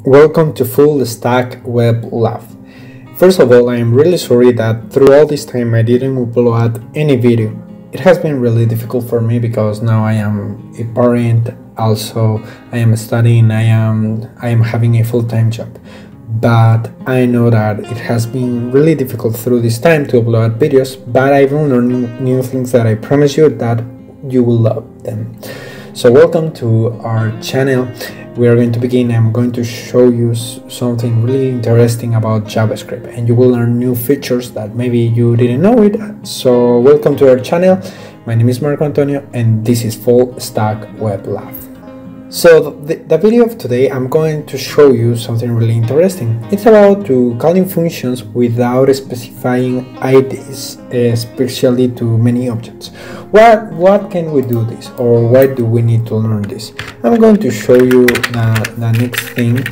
Welcome to Full Stack Web Lab. First of all, I am really sorry that through all this time I didn't upload any video. It has been really difficult for me because now I am a parent, also I am studying, I am having a full-time job. But I know that it has been really difficult through this time to upload videos, but I've learned new things that I promise you that you will love them. So welcome to our channel. We are going to begin. I'm going to show you something really interesting about JavaScript, and you will learn new features that maybe you didn't know it. So welcome to our channel. My name is Marco Antonio and this is Full Stack Web Lab. So the video of today, I'm going to show you something really interesting. It's about to calling functions without specifying IDs, especially to many objects. What can we do this, or why do we need to learn this? I'm going to show you the next thing.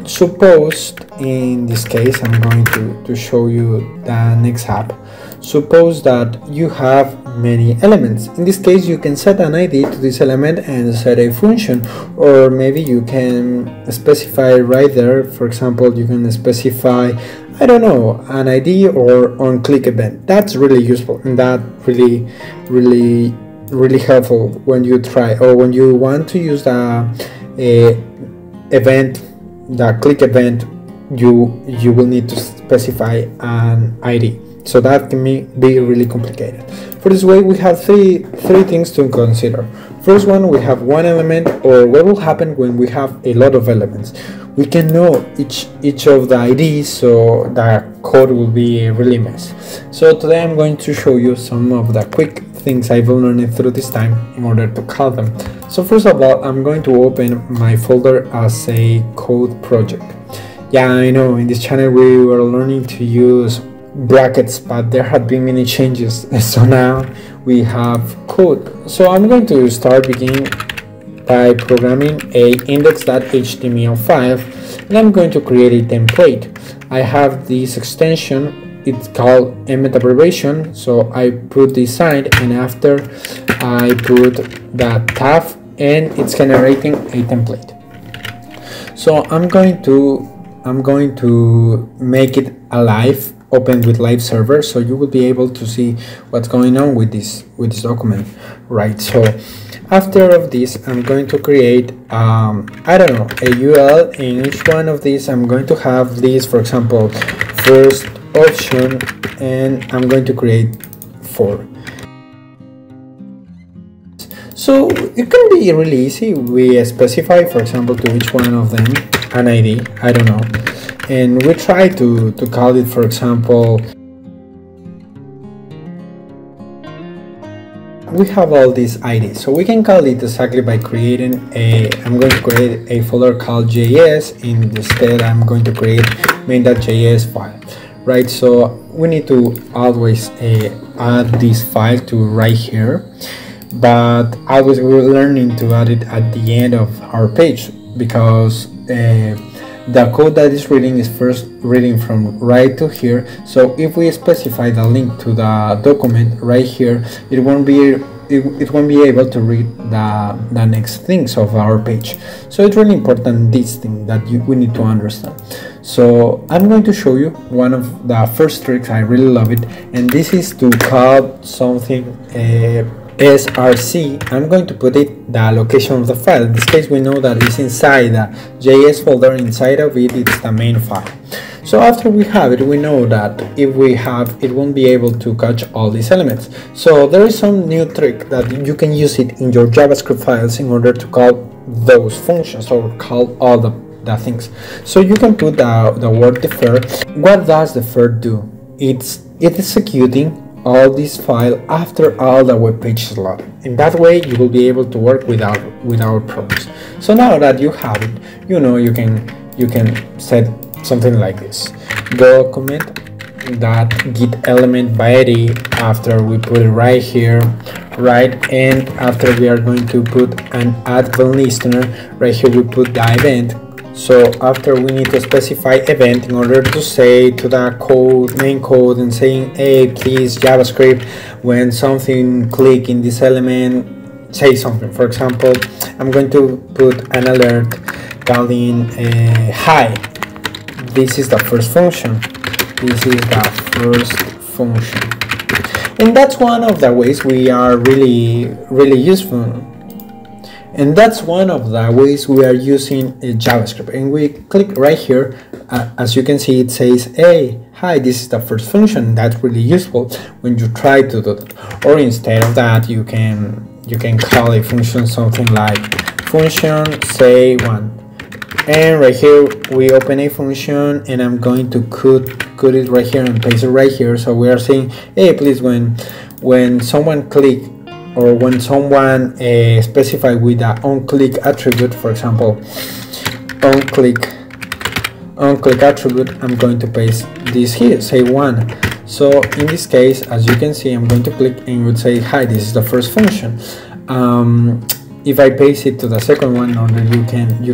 Suppose in this case, I'm going to show you the next app. Suppose that you have many elements. In this case, you can set an ID to this element and set a function, or maybe you can specify right there. For example, you can specify, I don't know, an ID or Onclick event. That's really useful, and that really helpful when you try, or when you want to use the event, the click event. You will need to specify an ID. So that can be really complicated. For this way, we have three things to consider. First one, we have one element, or what will happen when we have a lot of elements. We can know each of the IDs, so the code will be a really mess. So today I'm going to show you some of the quick things I've learned through this time in order to call them. So first of all, I'm going to open my folder as a code project. Yeah, I know in this channel we were learning to use brackets, but there had been many changes, so now we have code. So I'm going to begin by programming a index.html file, and I'm going to create a template. I have this extension, it's called emmet abbreviation, so I put this side, and after I put the tab, and it's generating a template. So I'm going to make it alive, open with live server, so you will be able to see what's going on with this document, right? So after of this, I'm going to create I don't know, a URL. In each one of these, I'm going to have this, for example, first option, and I'm going to create 4. So it can be really easy. We specify, for example, to each one of them an ID, I don't know, and we try to call it, for example, we have all these IDs, so we can call it exactly by creating I'm going to create a folder called JS. Instead, I'm going to create main.js file, right? So we need to always add this file to right here, but always we're learning to add it at the end of our page, because the code that is reading is first reading from right to here. So if we specify the link to the document right here, it won't be able to read the next things of our page. So it's really important, this thing that we need to understand. So I'm going to show you one of the first tricks. I really love it, and this is to call something src. I'm going to put it the location of the file. In this case, we know that it's inside the JS folder. Inside of it, it's the main file. So after we have it, we know that if we have, it won't be able to catch all these elements. So there is some new trick that you can use it in your JavaScript files in order to call those functions, or call all the things. So you can put the word defer. What does defer do? It's executing all this file after all the web page is loaded. In that way, you will be able to work without problems. So now that you have it, you know, you can set something like this: document that get element by ID. After we put it right here, right, and after we are going to put an add event listener right here, we put the event. So after we need to specify event in order to say to the main code and saying, hey, please JavaScript, when something click in this element, say something. For example, I'm going to put an alert calling hi. This is the first function. This is the first function. And that's one of the ways we are really useful. And that's one of the ways we are using JavaScript. And we click right here. As you can see, it says, hey, hi, this is the first function. That's really useful when you try to do that. Or instead of that, you can call a function something like function say1. And right here we open a function, and I'm going to cut it right here and paste it right here. So we are saying, hey, please, when someone click, or when someone specify with the Onclick attribute, for example, Onclick attribute, I'm going to paste this here, say 1. So in this case, as you can see, I'm going to click and it would say, hi, this is the first function. If I paste it to the second one, in order you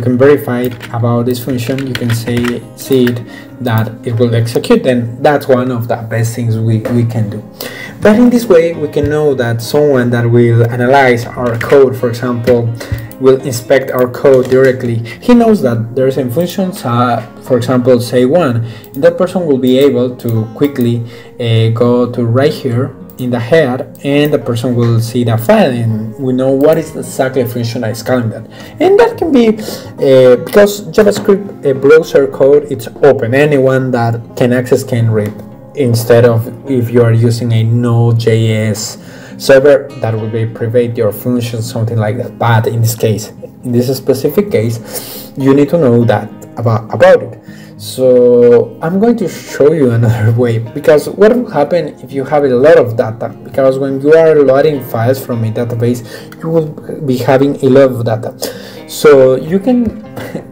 can verify about this function, you can see it that it will execute. Then that's one of the best things we can do. But in this way, we can know that someone that will analyze our code, for example, will inspect our code directly. He knows that there's a function, for example, say 1, and that person will be able to quickly go to right here in the head, and the person will see the file, and we know what is exactly the function that is calling that. And that can be because JavaScript browser code, it's open. Anyone that can access can read, instead of if you are using a Node.js server that will be private your function, something like that. But in this case, in this specific case, you need to know that about it. So I'm going to show you another way, because what will happen if you have a lot of data? Because when you are loading files from a database, you will be having a lot of data. So you can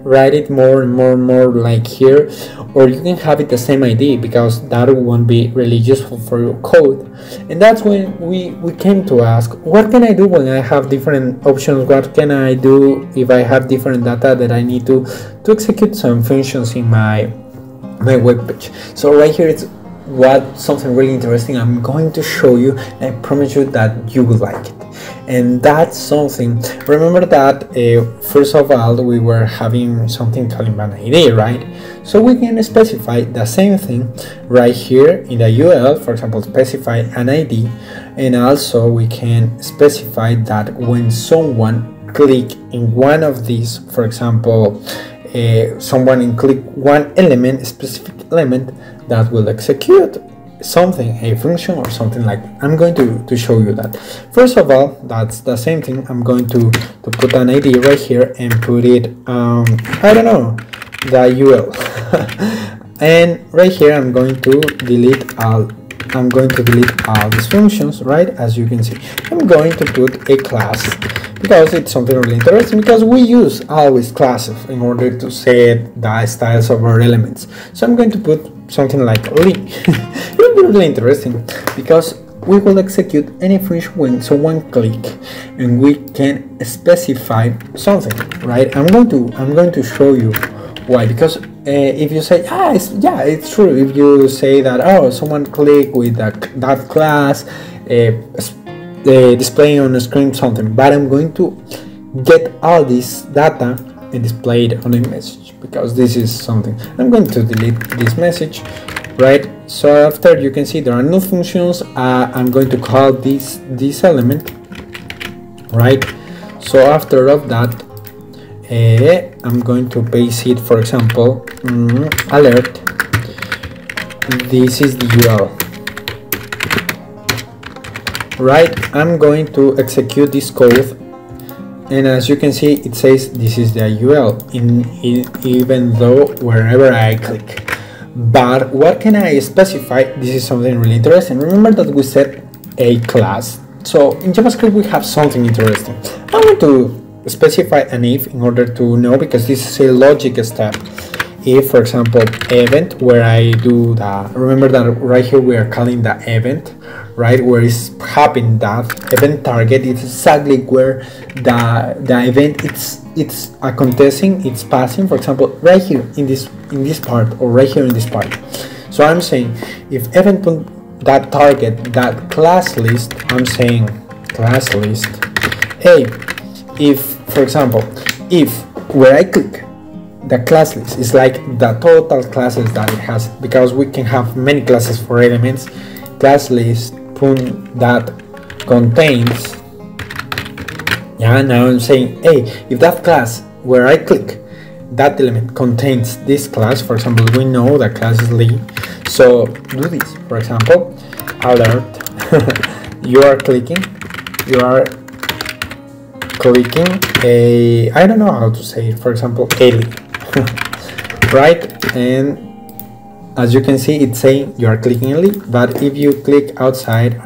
write it more and more like here, or you can have it the same ID, because that won't be really useful for your code. And that's when we came to ask, what can I do when I have different options? What can I do if I have different data that I need to execute some functions in my web page? So right here it's something really interesting I'm going to show you, and I promise you that you will like it. And that's something, remember that first of all we were having something calling an ID, right? So we can specify the same thing right here in the URL, for example, specify an ID, and also we can specify that when someone click in one of these, for example, someone click one element, a specific element, that will execute something, a function or something like that. I'm going to show you that. First of all, that's the same thing. I'm going to put an ID right here and put it I don't know, the UL. And right here I'm going to delete all these functions, right? As you can see, I'm going to put a class, because it's something really interesting, because we use always classes in order to set the styles of our elements. So I'm going to put something like Lee. It will be really interesting, because we will execute any function when someone click, and we can specify something, right? I'm going to show you why, because if you say it's true, if you say that, oh, someone click with that class, displaying on the screen something, but I'm going to get all this data and display it on a message, because this is something. I'm going to delete this message, right? So after, you can see there are no functions. I'm going to call this element, right? So after of that, I'm going to base it, for example, alert, this is the URL, right? I'm going to execute this code, and as you can see, it says this is the URL, even though wherever I click. But what can I specify? This is something really interesting. Remember that we set a class. So in JavaScript we have something interesting. I'm going to specify an if in order to know, because this is a logic step. If, for example, event, where I do the, remember that right here we are calling the event, right, where is happening, that event target, it's exactly where the event it's acontecing, it's passing, for example, right here in this part, or right here in this part. So I'm saying if event that target, that class list, I'm saying class list, hey, if, for example, if where I click the class list. It's like the total classes that it has, because we can have many classes for elements. Class list that contains, yeah, now I'm saying, hey, if that class where I click, that element contains this class, for example, we know that class is Lee, so do this. For example, alert, you are clicking a, I don't know how to say it, for example, Ellie, right? And as you can see, it's saying you are clicking Ellie, but if you click outside,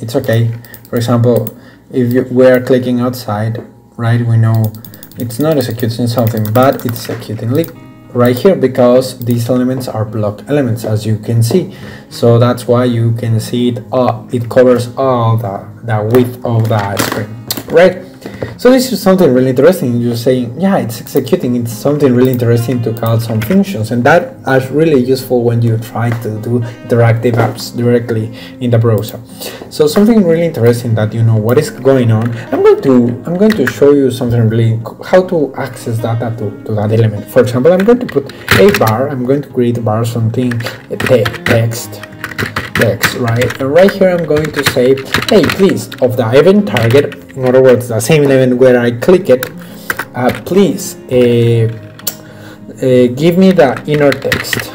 it's okay. For example, if we are clicking outside, right, we know it's not executing something, but it's executing Ellie right here, because these elements are block elements, as you can see. So that's why you can see it, it covers all the width of the screen, right? So this is something really interesting. You're saying, yeah, it's executing. It's something really interesting to call some functions, and that is really useful when you try to do interactive apps directly in the browser. So something really interesting that you know what is going on. I'm going to show you something really how to access data to that element. For example, I'm going to put a bar. I'm going to create a bar, something text, right? And right here I'm going to say, hey, please, of the event target, in other words, the same event where I click it, please give me the inner text,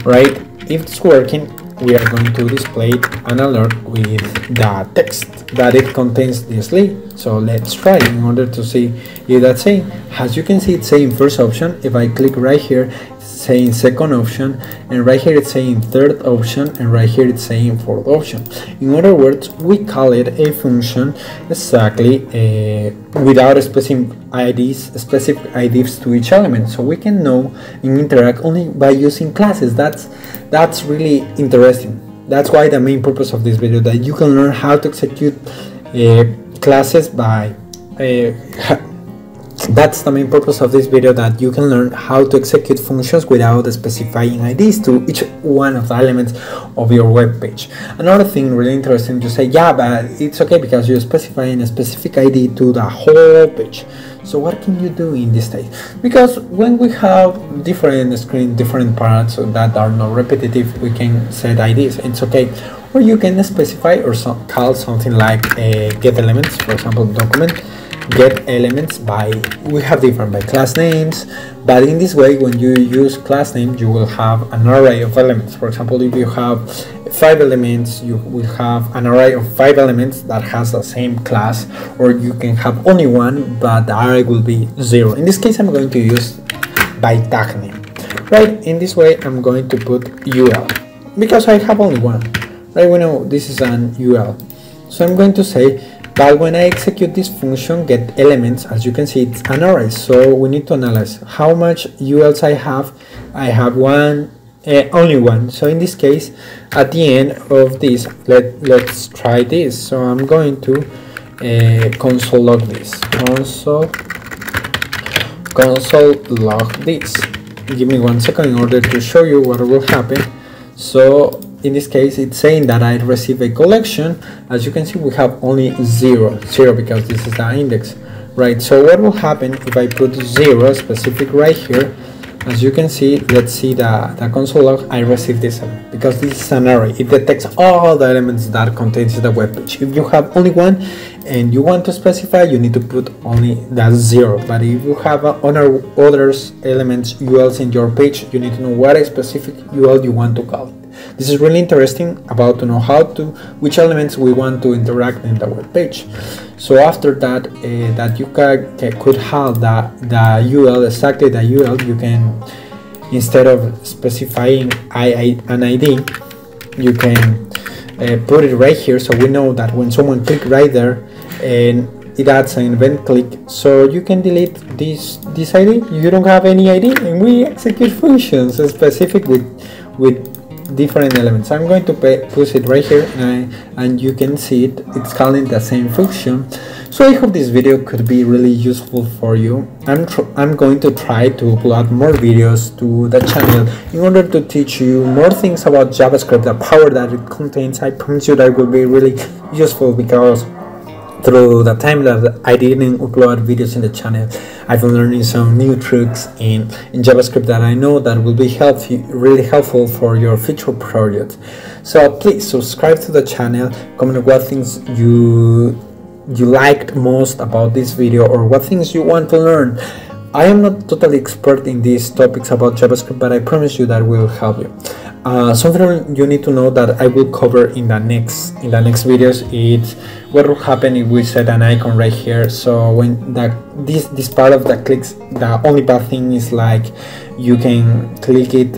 right? If it's working, we are going to display an alert with the text that it contains this link. So let's try in order to see if that's saying. As you can see, it's saying first option. If I click right here, it's saying second option, and right here it's saying third option, and right here it's saying fourth option. In other words, we call it a function exactly without specific IDs to each element, so we can know and interact only by using classes. That's really interesting. That's why the main purpose of this video, that you can learn how to execute classes by that's the main purpose of this video, that you can learn how to execute functions without specifying IDs to each one of the elements of your web page. Another thing really interesting to say, yeah, but it's okay because you're specifying a specific ID to the whole page. So what can you do in this stage? Because when we have different screens, different parts that are not repetitive, we can set IDs, it's okay. Or you can specify or call something like get elements, for example, document get elements by, we have different by class names, but in this way, when you use class name, you will have an array of elements. For example, if you have 5 elements, you will have an array of 5 elements that has the same class, or you can have only one, but the array will be 0. In this case, I'm going to use by tag name, right? In this way, I'm going to put UL because I have only one, right? We know this is an UL, so I'm going to say, but when I execute this function get elements, as you can see, it's an array, so we need to analyze how much ULs I have. I have one, only one. So in this case, at the end of this, let's try this. So I'm going to console log this, console log this. Give me 1 second in order to show you what will happen. So in this case, it's saying that I receive a collection. As you can see, we have only 0 because this is the index, right? So what will happen if I put 0 specific right here? As you can see, let's see the console log. I receive this element because this is an array. It detects all the elements that contains the web page. If you have only one and you want to specify, you need to put only that 0. But if you have other elements, ULs in your page, you need to know what a specific UL you want to call it. This is really interesting about to know which elements we want to interact in the web page. So after that, that you could have the UL, exactly the UL, you can, instead of specifying an ID, you can put it right here, so we know that when someone click right there and it adds an event click, so you can delete this ID. You don't have any ID, and we execute functions specific with different elements. I'm going to push it right here, and you can see it's calling the same function. So I hope this video could be really useful for you. I'm going to try to upload more videos to the channel in order to teach you more things about JavaScript, the power that it contains. I promise you that will be really useful, because through the time that I didn't upload videos in the channel, I've been learning some new tricks in JavaScript that I know that will be really helpful for your future projects. So please subscribe to the channel, comment what things you liked most about this video, or what things you want to learn. I am not totally expert in these topics about JavaScript, but I promise you that will help you. Something you need to know that I will cover in the next videos is what will happen if we set an icon right here. So when this part of the clicks, the only bad thing is like you can click it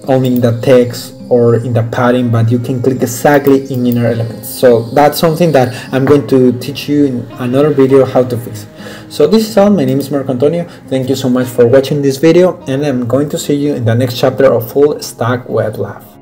only in the text or in the padding, but you can click exactly in inner elements. So that's something that I'm going to teach you in another video how to fix. So this is all. My name is Marco Antonio. Thank you so much for watching this video, and I'm going to see you in the next chapter of Full Stack Web Lab.